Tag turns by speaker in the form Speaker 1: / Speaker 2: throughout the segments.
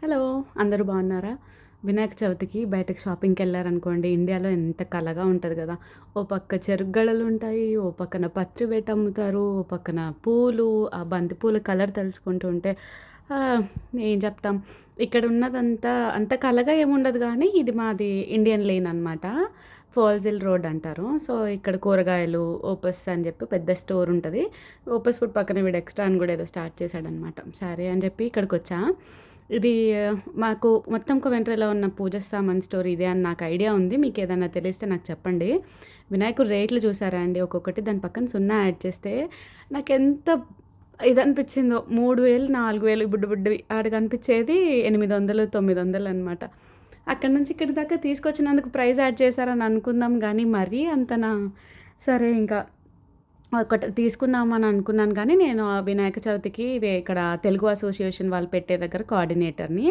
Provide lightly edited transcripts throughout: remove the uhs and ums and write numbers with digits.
Speaker 1: Hello! అందరూ బాగున్నారా? వినాయక చవితికి బయటకి షాపింగ్‌కెళ్లారనుకోండి, ఇండియాలో ఎంత కళగా ఉంటది గదా! ఓ పక్క చెరుకు గడలుంటాయి, ఓ పక్కన పత్రి బెట్టి అమ్ముతారు, ఓ పక్కన పూలు, ఆ బంతి పూల కలర్ తలుచుకుంటూ ఉంటే ఆహ్, ఏం చెప్తాం. ఇక్కడ ఉన్నదంతా అంత కళగా ఏముండదు గానీ, ఇది మాది ఇండియన్ లేన్ అనమాట. ఫాల్జిల్ రోడ్ అంటారు. సో, ఇక్కడ కూరగాయలు, ఓపస్ అని జెప్పి పెద్ద స్టోర్ ఉంటది. ఓపస్ ఫుడ్ పక్కన వీడు ఎక్స్ట్రా అని గూడా ఏదో స్టార్ట్ చేశాడనమాట. సరే అని జెప్పి ఇక్కడికొచ్చా. ఇది మాకు మొత్తం కొవెంట్రీలో ఉన్న పూజ సామాన్ స్టోర్ ఇదే అని నాకు ఐడియా ఉంది. మీకేదన్నా తెలిస్తే నాకు చెప్పండి. వినాయకుడి రేట్లు చూసారా అండి? ఒక్కొక్కటి దాని పక్కన 0 యాడ్ చేస్తే నాకెంత ఇదనిపించిందో 3000, 4000 బుడ్డి బుడ్డివి. ఆడ కనిపించేది 800, 900 అనమాట. అక్కడి నుంచి ఇక్కడి దాకా తీసుకొచ్చినందుకు ప్రైస్ యాడ్ చేశారని అనుకుందాం గానీ, మరీ అంతనా? సరే ఇంకా ఒకటి తీసుకుందామని అనుకున్నాను కానీ, నేను ఆ వినాయక చవితికి ఇక్కడ తెలుగు అసోసియేషన్ వాళ్ళు పెట్టే దగ్గర కోఆర్డినేటర్‌ని.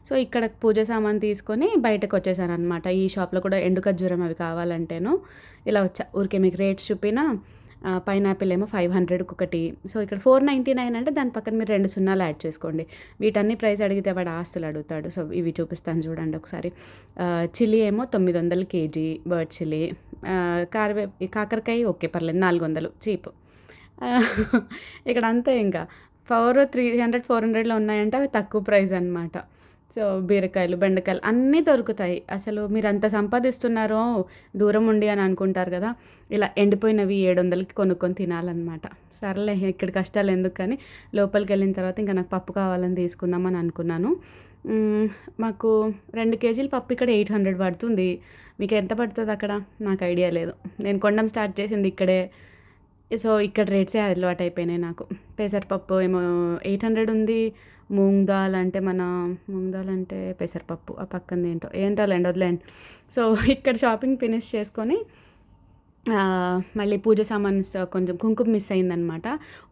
Speaker 1: సో, ఇక్కడ పూజ సామాను తీసుకొని బయటకొచ్చేసాననమాట. ఈ షాప్‌లో కూడా ఎండు ఖర్జూరం అవి కావాలంటేను ఇలా వచ్చా. ఊరికే మీకు రేట్స్ చూపినా పైనాపిల్ ఏమో 500కి ఒకటి. సో, ఇక్కడ 499 అంటే దాని పక్కన మీరు 2 సున్నాలు యాడ్ చేసుకోండి. వీటన్ని ప్రైస్ అడిగితే వాడు ఆస్తులు అడుగుతాడు. సో, ఇవి చూపిస్తాను చూడండి ఒకసారి. చిల్లీ ఏమో 900 కేజీ బర్డ్ చిల్లీ. కాకరకాయ ఓకే పర్లేదు 400 చీప్. ఇక్కడ అంతే ఇంకా 300, 400లో ఉన్నాయంటే అవి తక్కువ ప్రైస్ అనమాట. సో, బీరకాయలు, బెండకాయలు అన్నీ దొరుకుతాయి. అసలు మీరంత సంపాదిస్తున్నారో దూరం ఉండి అని అనుకుంటారు గదా! ఇలా ఎండిపోయినవి 700కి కొనుక్కొని తినాలనమాట. సర్లే ఇక్కడ కష్టాలు ఎందుకు కానీ లోపలికెళ్ళిన తర్వాత ఇంకా నాకు పప్పు కావాలని తీసుకుందామని అనుకున్నాను. మాకు 2 కేజీల పప్పు ఇక్కడ 800 పడుతుంది. మీకెంత పడుతదక్కడ? నాకు ఐడియా లేదు. నేను కొనడం స్టార్ట్ చేసింది ఇక్కడే. సో, ఇక్కడ రేట్సే అలవాటయిపోయినాయి నాకు. పెసరపప్పు ఏమో 800 ఉంది. మూంగ్ దాల్ అంటే పెసరపప్పు. ఆ పక్కనదేంటో ఏంటోలేండి వదిలేయండి. సో, ఇక్కడ షాపింగ్ ఫినిష్ చేసుకొని మళ్ళీ పూజ సామాన్స్ కొంచెం కుంకుమ మిస్ అయిందనమాట.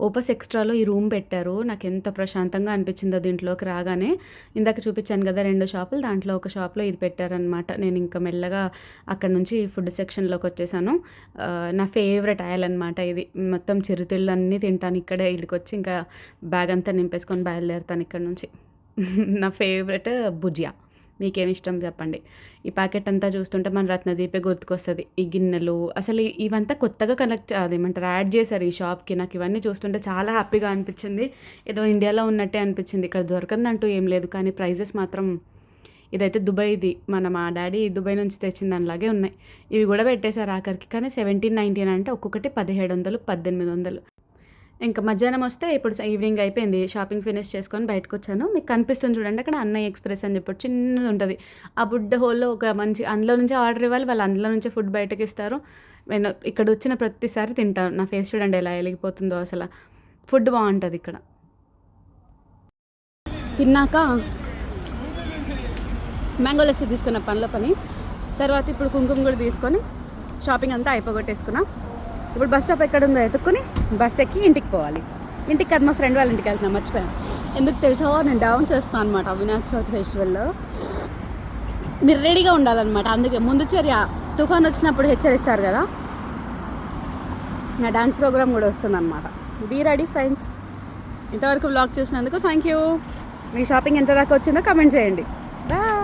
Speaker 1: ఓపస్ ఎక్స్ట్రాలో ఈ రూమ్ పెట్టారు. నాకెంత ప్రశాంతంగా అనిపించిందో దీంట్లోకి రాగానే. ఇందాక చూపించాను కదా 2 షాపులు. దాంట్లో ఒక షాప్‌లో ఇది పెట్టారనమాట. నేను ఇంకా మెల్లగా అక్కడి నుంచి ఫుడ్ సెక్షన్‌లోకి వచ్చేసాను. నా ఫేవరెట్ అయల్ అనమాట ఇది. మొత్తం చిరుతిళ్ళు అన్నీ తింటాను ఇక్కడే. ఈడికొచ్చి ఇంకా బ్యాగ్ అంతా నింపేసుకొని బయలుదేరుతాను ఇక్కడ నుంచి. నా ఫేవరెట్ భుజియా. మీకేమి ఇష్టం చెప్పండి. ఈ ప్యాకెట్ అంతా చూస్తుంటే మన రత్నదీపే గుర్తుకొస్తది. ఈ గిన్నెలు అసలు ఇవంతా కొత్తగా అదేమంటారు యాడ్ చేశారు ఈ షాప్‌కి. నాకు ఇవన్నీ చూస్తుంటే చాలా హ్యాపీగా అనిపించింది. ఏదో ఇండియాలో ఉన్నట్టే అనిపించింది. ఇక్కడ దొరకందంటూ ఏం లేదు. కానీ ప్రైజెస్ మాత్రం ఇదైతే దుబాయ్‌ది. మా డాడీ దుబాయ్ నుంచి తెచ్చిన దానిలాగే ఉన్నాయి. ఇవి కూడా పెట్టేశారు ఆఖరికి. కానీ 1799 అంటే ఒక్కొక్కటి 1700, 1800. ఇంకా మధ్యాహ్నం వస్తే ఇప్పుడు ఈవినింగ్ అయిపోయింది. షాపింగ్ ఫినిష్ చేసుకొని బయటకొచ్చాను. మీకు కనిపిస్తుంది చూడండి అక్కడ అన్నయ్య ఎక్స్‌ప్రెస్ అని చెప్పి చిన్నది ఉంటది. ఆ బుడ్డ హోల్‌లో ఒక మంచి అందులో నుంచే ఆర్డర్ ఇవ్వాలి. వాళ్ళు అందులో నుంచే ఫుడ్ బయటకిస్తారు. నేను ఇక్కడ వచ్చిన ప్రతిసారి తింటాను. నా ఫేస్ చూడండి ఎలా ఎలిగిపోతుందో అసల. ఫుడ్ బావుంటది ఇక్కడ. తిన్నాక మ్యాంగో లస్సీ తీసుకున్న పనిలో పని. తర్వాత ఇప్పుడు కుంకుమ కూడా తీసుకొని షాపింగ్ అంతా అయిపోగొట్టేసుకున్నా. ఇప్పుడు బస్ స్టాప్ ఎక్కడుందో ఎతుక్కుని బస్ ఎక్కి ఇంటికి పోవాలి. ఇంటికి కాదు మా ఫ్రెండ్ వాళ్ళ ఇంటికి వెళ్తున్నాను మర్చిపోయాను. ఎందుకు తెలుసా నేను డాన్స్ చేస్తాను అనమాట వినాయక చవితి ఫెస్టివల్లో. మీరు రెడీగా ఉండాలన్నమాట. అందుకే ముందు చర్య తుఫాన్ వచ్చినప్పుడు హెచ్చరిస్తారు కదా, నా డాన్స్ ప్రోగ్రామ్ కూడా వస్తుందన్నమాట. Be ready friends. ఇంతవరకు వ్లాగ్ చూసినందుకు థ్యాంక్ యూ. మీ షాపింగ్ ఎంత దాకా వచ్చిందో కమెంట్ చేయండి. బాయ్.